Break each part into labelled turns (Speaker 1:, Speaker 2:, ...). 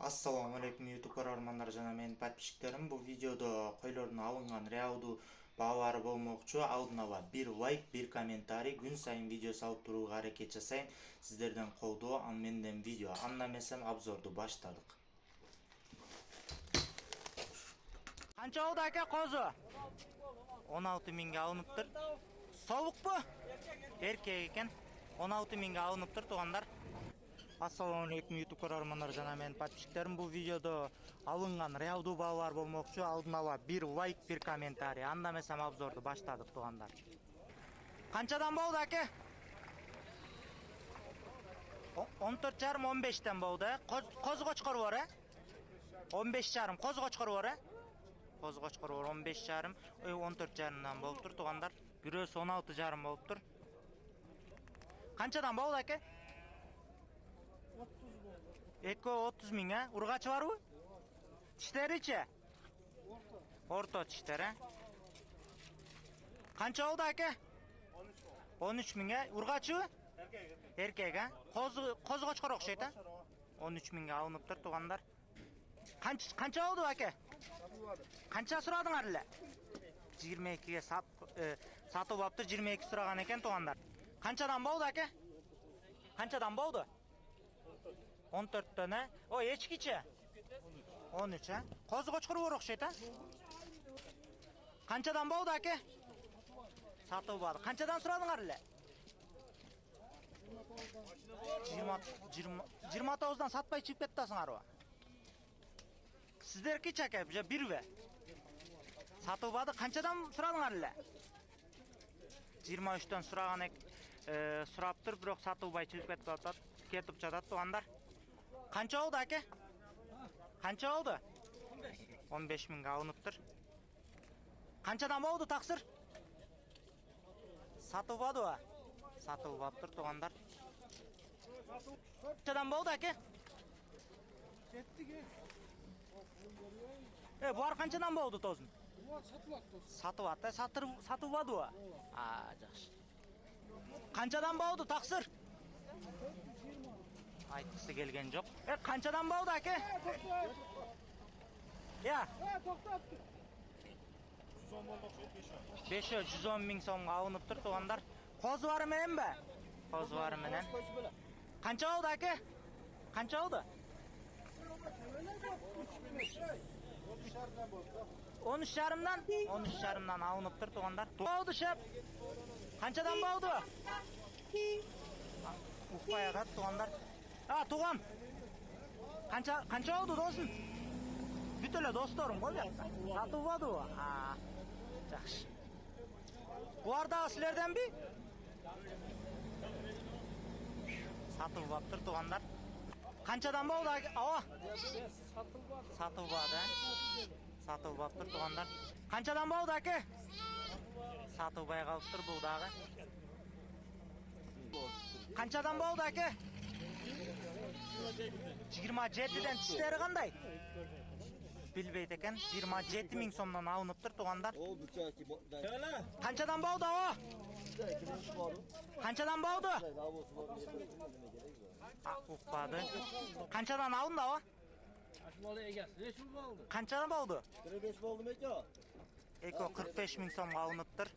Speaker 1: Assalamu alaikum YouTube көрөрмандар жана менин подписчиктерим. Бул видеодо койлордун алынган реалдуу баалары болмокчу. Алдын ала 1 лайк, 1 комментарий, күн сайын видео салып турууга аракет жасайм. Сиздерден колдоо, ал менден видео. Анда эмесем обзорду баштадык. Канча болду ака козу? 16 миңге алыныптыр. Соолукпу? Эркек экен. 16 миңге алыныптыр туугандар. Assalamu alaikum YouTube көрөрмандар жана менин подписчиктерим. Бул видеодо алынган реалдуу баалар болмокчу. Алдын ала 1 лайк, 1 комментарий. Анда эмесем обзорду баштадык туугандар. Канчадан болду аке? 14,5-15тен болду. Коз кочкор бар, 15,5. Коз кочкор бар, Коз кочкор бар 15,5. 14,5дан болуптур туугандар. Бирөөсү 16,5 болуптур. Канчадан болду аке? 30 миң, ургачы барбы? Тиштеричи? Орто тиштер, Канча болду аке? 13 миң, ургачыбы? Эркек, Коз кочкор окшойт, 13 миңге алыныптыр туугандар. Канча болду аке? Канча сурадыңар эле? 22ге сатып алыптыр, 22 сураган экен туугандар. Канчадан болду аке? Канчадан болду? 14төн, эчкичи? 13, Коз кочкор бар окшойт, Канчадан болду аке? Сатылбады. Канчадан сурадыңар эле? 29дан сатпай чыгып кеттасыңарбы? Сиздеркичи аке, же бирбе? Сатылбады. Канчадан сурадыңар эле? 23төн сураган сураптыр, бирок сатылбай чыгып кетип жатат туугандар. Канча болду аке? Канча болду? 15 миңге алыныптыр. Канчадан болду таксыр? Сатылбадыбы? Сатылбаптыр туугандар. Канчадан болду аке? Булар канчадан болду тозун? Сатылат, сатылбадыбы? Жакшы. Канчадан болду таксыр? Айтқысы келген жоқ. Қаншадан болды аке? Я. 110 миң сомға алынып тұр туғандар. Қозы бары менен бе? Қозы бары менен. Қанша болды аке? Қанша болды? 13,5-дан? 13,5-дан алынып тұр туғандар. Болды шеп? Қаншадан болды? Уқпай ағат туғандар. Туған. Қанша oldu досым? Бүтөлө досторум ғой жақса. Сатылбады ғой. Жақшы. Бұлардағы сілерден бі? Сатылбаптыр туғандар. Қаншадан болды? Сатылбады. Сатылбаптыр туғандар. Қаншадан болды әке? Сатылбай қалыптыр бұлдағы. Қаншадан болды әке? 27-ден тиштері қандай? Билбейт екен. 27 миң сомдан алыныптыр туғандар. Қаншадан болды о? Қаншадан болды? Ұқпады. Қаншадан алынды о? Қаншадан болды? 45 болды ма еке? Еко 45 миң сомға алыныптыр.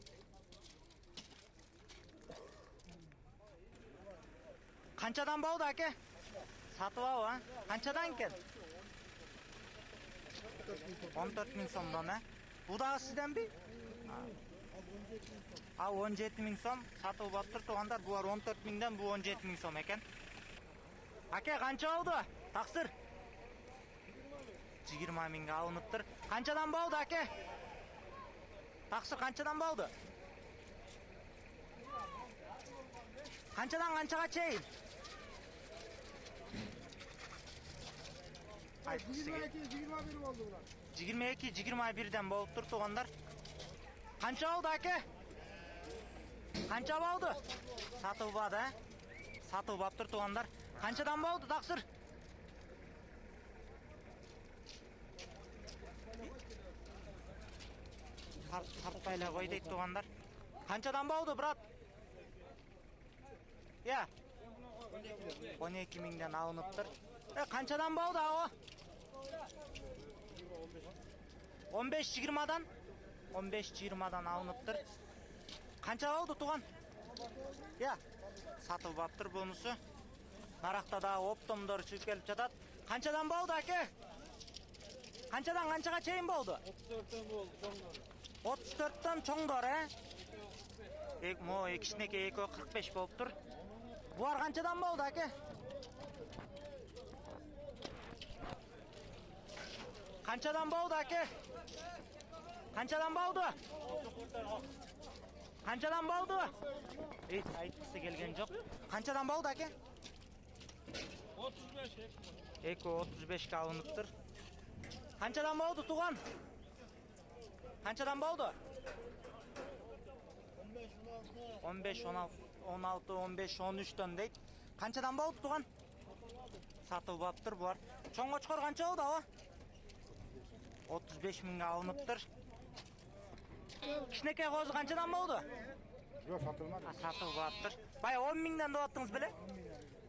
Speaker 1: Қаншадан болды әке? Сатып алу, Қаншадан кен? 14 миң сомдан, Бұдағы сізден бі? 17 миң сом сатып баттыр туғандар. Бұлар 14 миңден, бұл 17 миң сом екен. Әке, қанша болды? Тақсыр? 20 миңге алыныптыр. Қаншадан болды, әке? Тақсыр, қаншадан болды? Қаншадан қаншаға чейін?
Speaker 2: 22-21 oldu bunlar.
Speaker 1: 22-21'den болып тұр туғандар. Қанша болды әке? Қанша болды? Сатылбады, Сатылбап тұр туғандар. Қаншадан болды тақсыр? Тартпайлы қой дейді туғандар. Қаншадан болды брат? Я. 12 миңден алынып тұр. Қаншадан болды ағы? 15-20'dan 15-20'dan alыныптır. Kança oldu tuğan? Ya, satılıp aptır bonusu. Naraqta da optomdor çıkıp gelip жатат. Kançadan boldu ake? Kançadan kançaga çeyin boldu?
Speaker 2: 34'ten bu oldu.
Speaker 1: 34'ten çoңдор, Mo ikisine 45 boluptur. Bular kançadan boldu ake? Kançadan boldu ake? Kançadan boldu? Kançadan boldu? Aytqысы kelgen жоқ. Kançadan boldu ake?
Speaker 2: 35.
Speaker 1: Eko 35 alыныptır. Kançadan boldu tuğan? Kançadan boldu? 15, 16, 15, 13'ten deyt. Kançadan boldu tuğan? Satılıp aptır bular. Çoң qoçqor kança boldu aba? 35 mingga alыныptır. Kişineke qozu kançadan boldu?
Speaker 2: Yok satılmadı.
Speaker 1: Satılıp aptır. Bay 10 mingden деп attыңыз беле?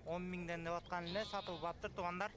Speaker 1: 10 mingden деп atқан эле сатылып апtır тугандар.